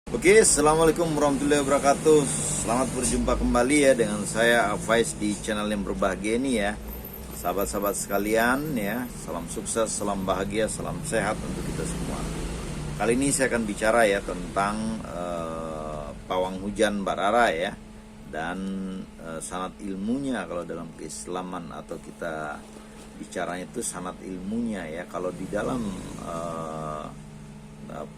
Oke, assalamualaikum warahmatullahi wabarakatuh. Selamat berjumpa kembali ya dengan saya Faiz di channel yang berbahagia ini ya. Sahabat-sahabat sekalian ya, salam sukses, salam bahagia, salam sehat untuk kita semua. Kali ini saya akan bicara ya tentang pawang hujan Mbak Rara ya, dan sanad ilmunya kalau dalam keislaman, atau kita bicaranya itu sanad ilmunya ya. Kalau di dalam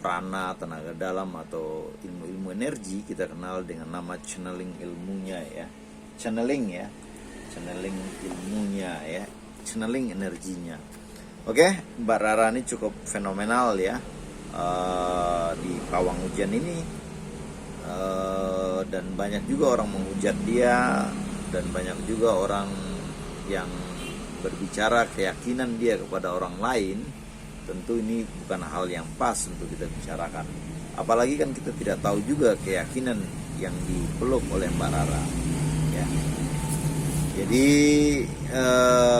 prana, tenaga dalam, atau ilmu-ilmu energi, kita kenal dengan nama channeling ilmunya ya. Channeling ilmunya ya, channeling energinya. Oke, Mbak Rara ini cukup fenomenal ya di pawang hujan ini, dan banyak juga orang menghujat dia, dan banyak juga orang yang berbicara keyakinan dia kepada orang lain. Tentu ini bukan hal yang pas untuk kita bicarakan. Apalagi kan kita tidak tahu juga keyakinan yang dipeluk oleh Mbak Rara ya. Jadi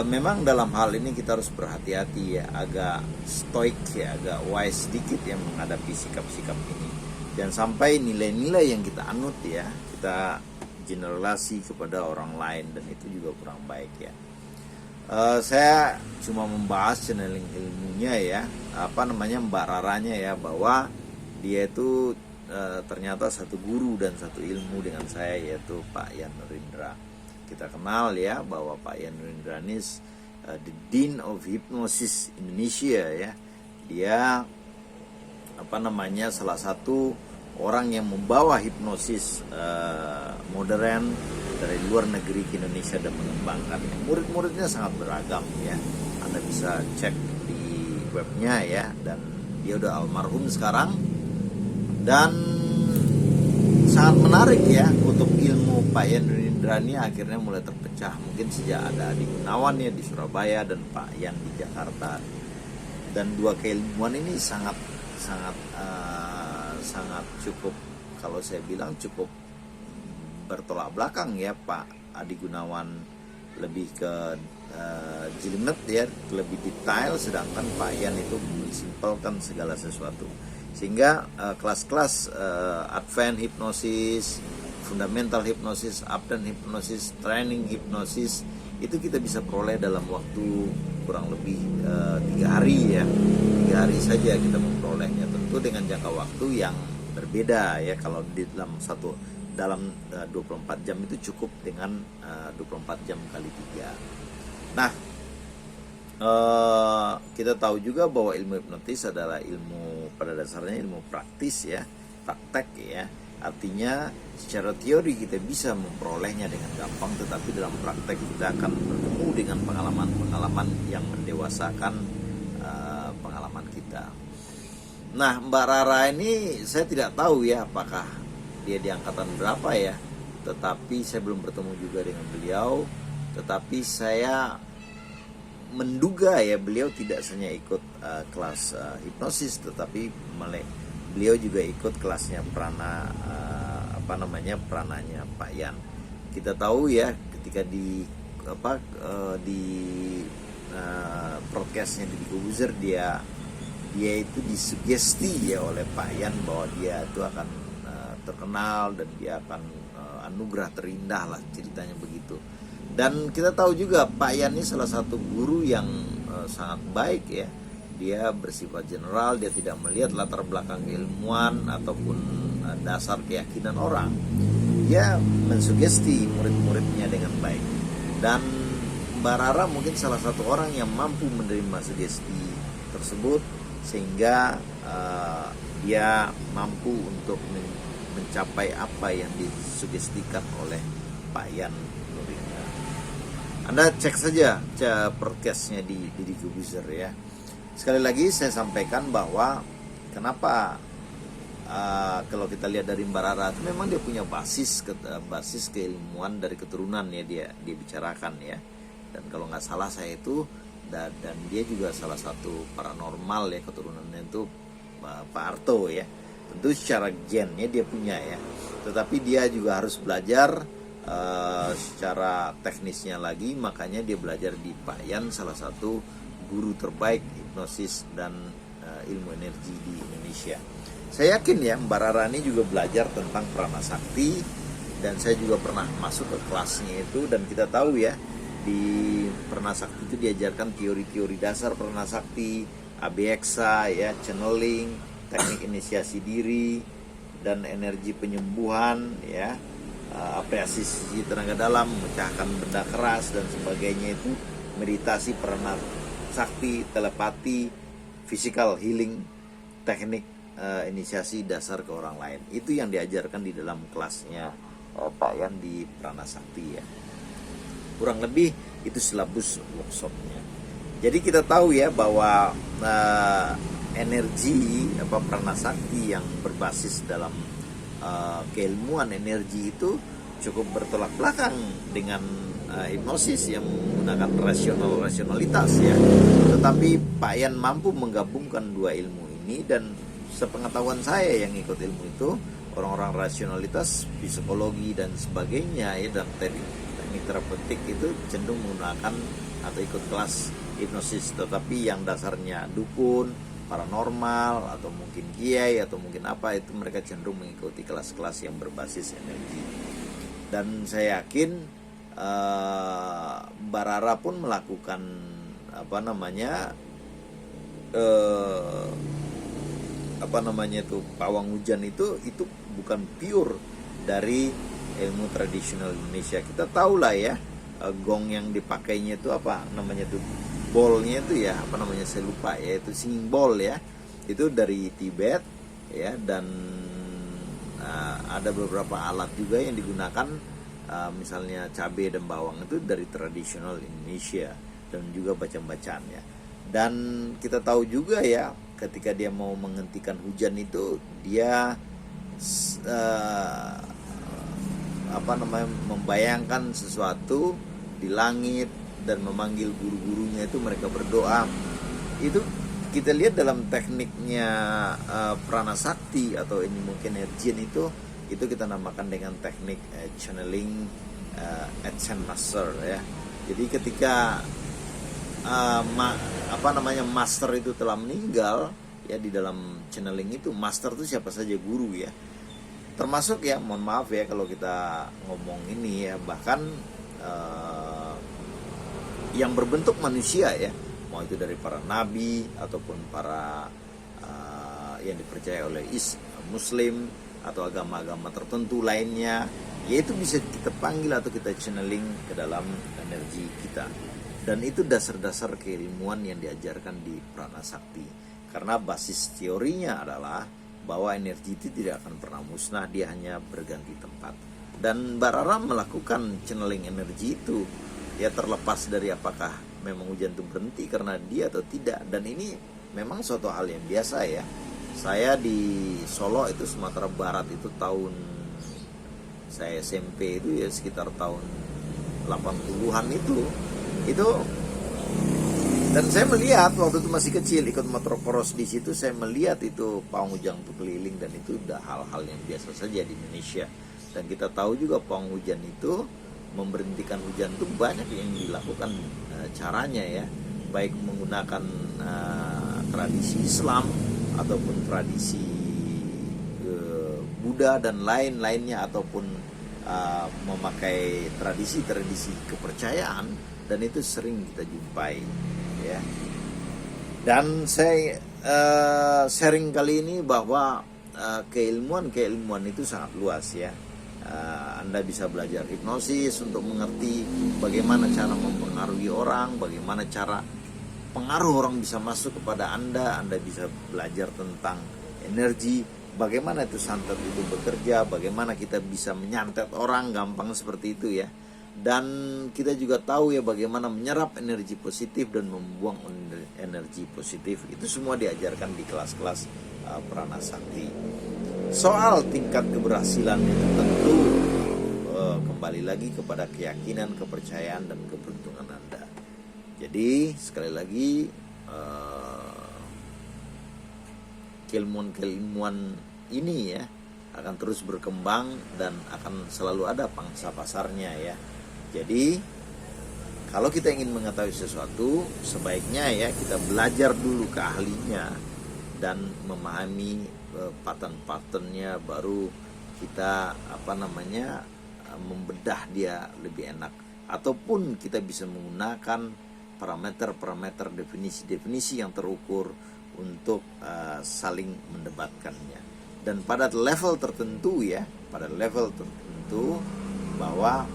memang dalam hal ini kita harus berhati-hati ya, agak stoik ya, agak wise sedikit yang menghadapi sikap-sikap ini. Jangan sampai nilai-nilai yang kita anut ya, kita generalisasi kepada orang lain, dan itu juga kurang baik ya. Saya cuma membahas channeling ilmunya ya, Mbak Raranya ya, bahwa dia itu ternyata satu guru dan satu ilmu dengan saya, yaitu Pak Yan Nurindra. Kita kenal ya bahwa Pak Yan Nurindra ini the Dean of Hypnosis Indonesia ya. Dia salah satu orang yang membawa hipnosis modern dari luar negeri ke Indonesia dan mengembangkannya. Murid-muridnya sangat beragam ya. Anda bisa cek di webnya ya, dan dia udah almarhum sekarang. Dan sangat menarik ya, kutub ilmu Pak Yan Nurindra ini akhirnya mulai terpecah. Mungkin sejak ada Adi Gunawan ya di Surabaya, dan Pak Yan di Jakarta. Dan dua keilmuan ini sangat cukup, kalau saya bilang cukup bertolak belakang ya. Pak Adi Gunawan lebih ke jelimet ya, lebih detail, sedangkan Pak Yan itu mensimpelkan segala sesuatu. Sehingga kelas-kelas advance hipnosis, fundamental hipnosis, update hipnosis, training hipnosis, itu kita bisa peroleh dalam waktu kurang lebih 3 hari ya. 3 hari saja kita memperolehnya, tentu dengan jangka waktu yang berbeda ya. Kalau di dalam 24 jam itu cukup dengan 24 jam kali 3. Nah, kita tahu juga bahwa ilmu hipnotis adalah ilmu, pada dasarnya ilmu praktis ya, praktek ya. Artinya secara teori kita bisa memperolehnya dengan gampang, tetapi dalam praktek kita akan bertemu dengan pengalaman-pengalaman yang mendewasakan pengalaman kita. Nah, Mbak Rara ini saya tidak tahu ya apakah dia di angkatan berapa ya, tetapi saya belum bertemu juga dengan beliau. Tetapi saya menduga ya, beliau tidak hanya ikut kelas hipnosis, tetapi beliau juga ikut kelasnya prananya Pak Yan. Kita tahu ya, ketika di podcastnya di Kobuzer, dia itu disugesti ya oleh Pak Yan bahwa dia itu akan terkenal, dan dia akan anugerah terindah lah, ceritanya begitu. Dan kita tahu juga Pak Yan ini salah satu guru yang sangat baik ya. Dia bersifat general, dia tidak melihat latar belakang keilmuan ataupun dasar keyakinan orang. Dia mensugesti murid-muridnya dengan baik. Dan Mbak Rara mungkin salah satu orang yang mampu menerima sugesti tersebut, sehingga dia mampu untuk mencapai apa yang disugestikan oleh Pak Yan Nurindra. Anda cek saja podcastnya di Kobuzer ya. Sekali lagi saya sampaikan bahwa kenapa kalau kita lihat dari Mbak Rara, memang dia punya basis keilmuan dari keturunan ya, dia bicarakan ya. Dan kalau nggak salah saya itu, dan dia juga salah satu paranormal ya, keturunannya itu Pak Arto ya. Tentu secara gennya dia punya ya, tetapi dia juga harus belajar secara teknisnya lagi. Makanya dia belajar di Pak Yan, salah satu guru terbaik hipnosis dan ilmu energi di Indonesia. Saya yakin ya Mbak Rara ini juga belajar tentang prana sakti, dan saya juga pernah masuk ke kelasnya itu, dan kita tahu ya di prana sakti itu diajarkan teori-teori dasar prana sakti, ABXA ya, channeling, teknik inisiasi diri, dan energi penyembuhan ya, apresiasi tenaga dalam, memecahkan benda keras dan sebagainya, itu meditasi prana sakti, telepati, physical healing, teknik inisiasi dasar ke orang lain. Itu yang diajarkan di dalam kelasnya Pak Yan di prana sakti ya. Kurang lebih itu silabus workshopnya. Jadi kita tahu ya bahwa energi prana sakti yang berbasis dalam keilmuan energi itu cukup bertolak belakang dengan hipnosis yang menggunakan rasionalitas ya. Tetapi Pak Yan mampu menggabungkan dua ilmu ini, dan sepengetahuan saya yang ikut ilmu itu orang-orang rasionalitas, psikologi dan sebagainya ya, dan teknik terapeutik itu cenderung menggunakan atau ikut kelas hipnosis, tetapi yang dasarnya dukun, paranormal, atau mungkin kiai, atau mungkin apa, itu mereka cenderung mengikuti kelas-kelas yang berbasis energi. Dan saya yakin Mbak Rara pun melakukan pawang hujan itu bukan pure dari ilmu tradisional Indonesia. Kita tahu lah ya, gong yang dipakainya itu bolnya itu ya, saya lupa ya, itu singing bowl ya, itu dari Tibet ya, dan ada beberapa alat juga yang digunakan, misalnya cabai dan bawang itu dari tradisional Indonesia, dan juga bacaan-bacaan ya. Dan kita tahu juga ya, ketika dia mau menghentikan hujan itu dia membayangkan sesuatu di langit dan memanggil guru-gurunya, itu mereka berdoa. Itu kita lihat dalam tekniknya prana sakti atau ini mungkin energian, itu kita namakan dengan teknik channeling Ascent Master ya. Jadi ketika master itu telah meninggal ya, di dalam channeling itu master itu siapa saja, guru ya, termasuk ya, mohon maaf ya kalau kita ngomong ini ya, bahkan yang berbentuk manusia ya, mau itu dari para nabi ataupun para yang dipercaya oleh Muslim atau agama-agama tertentu lainnya, yaitu bisa kita panggil atau kita channeling ke dalam energi kita. Dan itu dasar-dasar keilmuan yang diajarkan di prana sakti, karena basis teorinya adalah bahwa energi itu tidak akan pernah musnah, dia hanya berganti tempat. Dan Mbak Rara melakukan channeling energi itu ya, terlepas dari apakah memang hujan itu berhenti karena dia atau tidak. Dan ini memang suatu hal yang biasa ya. Saya di Solo itu, Sumatera Barat itu, tahun saya SMP itu ya, sekitar tahun 80-an itu, dan saya melihat waktu itu masih kecil, ikut motocross di situ, saya melihat itu pawang hujan itu keliling, dan itu udah hal-hal yang biasa saja di Indonesia. Dan kita tahu juga pawang hujan itu memberhentikan hujan itu banyak yang dilakukan caranya ya, baik menggunakan tradisi Islam ataupun tradisi Buddha dan lain-lainnya, ataupun memakai tradisi-tradisi kepercayaan, dan itu sering kita jumpai ya. Dan saya sharing kali ini bahwa keilmuan itu sangat luas ya. Anda bisa belajar hipnosis untuk mengerti bagaimana cara mempengaruhi orang, bagaimana cara pengaruh orang bisa masuk kepada Anda. Anda bisa belajar tentang energi, bagaimana itu santet itu bekerja, bagaimana kita bisa menyantet orang gampang seperti itu ya. Dan kita juga tahu ya bagaimana menyerap energi positif dan membuang energi positif. Itu semua diajarkan di kelas-kelas prana sakti. Soal tingkat keberhasilan itu tentu kembali lagi kepada keyakinan, kepercayaan, dan keberuntungan Anda. Jadi sekali lagi, keilmuan ini ya akan terus berkembang dan akan selalu ada pangsa pasarnya ya. Jadi kalau kita ingin mengetahui sesuatu, sebaiknya ya kita belajar dulu ke ahlinya dan memahami pattern-patternnya, baru kita membedah dia lebih enak. Ataupun kita bisa menggunakan parameter-parameter, definisi-definisi yang terukur untuk saling mendebatkannya. Dan pada level tertentu bahwa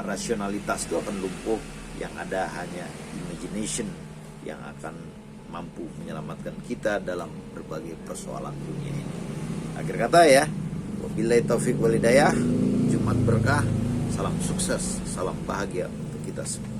rasionalitas itu akan lumpuh, yang ada hanya imagination yang akan mampu menyelamatkan kita dalam berbagai persoalan dunia ini. Akhir kata ya, wabillahi taufiq wal hidayah, Jumat berkah, salam sukses, salam bahagia untuk kita semua.